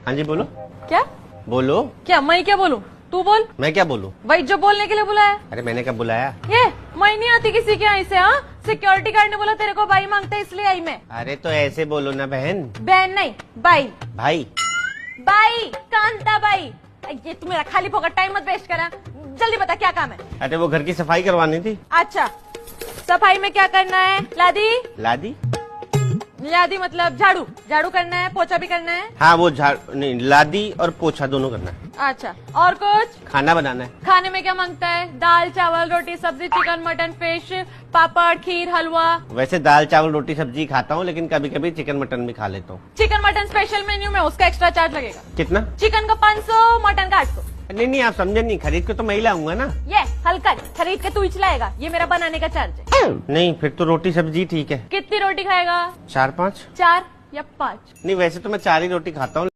हाँ जी बोलो। क्या बोलो। क्या मैं क्या बोलूं? तू बोल। मैं क्या बोलूं? वही जो बोलने के लिए बुलाया। अरे मैंने कब बुलाया? ये मैं नहीं आती किसी के यहाँ से। हाँ, सिक्योरिटी गार्ड ने बोला तेरे को भाई मांगता है इसलिए आई मैं। अरे तो ऐसे बोलो ना बहन। बहन नहीं, भाई। भाई। भाई कांता भाई। ये तू मेरा खाली फोकट टाइम मत वेस्ट करा। जल्दी बता क्या काम है? अरे वो घर की सफाई करवानी थी। अच्छा, सफाई में क्या करना है? लादी। लादी? लादी मतलब झाड़ू। झाड़ू करना है, पोछा भी करना है। हाँ वो नहीं, लादी और पोछा दोनों करना है। अच्छा, और कुछ? खाना बनाना है। खाने में क्या मांगता है? दाल चावल रोटी सब्जी चिकन मटन फिश पापड़ खीर हलवा। वैसे दाल चावल रोटी सब्जी खाता हूँ, लेकिन कभी कभी चिकन मटन भी खा लेता हूँ। चिकन मटन स्पेशल मेन्यू में उसका एक्स्ट्रा चार्ज लगेगा। कितना? चिकन का 500, मटन का 800। नहीं आप समझे नहीं, खरीद के तो मैं ही लाऊंगा ना। ये हल्का खरीद के तू ही चलाएगा, ये मेरा बनाने का चार्ज है। नहीं फिर तो रोटी सब्जी ठीक है। कितनी रोटी खाएगा? 4-5। 4 या 5? नहीं वैसे तो मैं 4 ही रोटी खाता हूँ।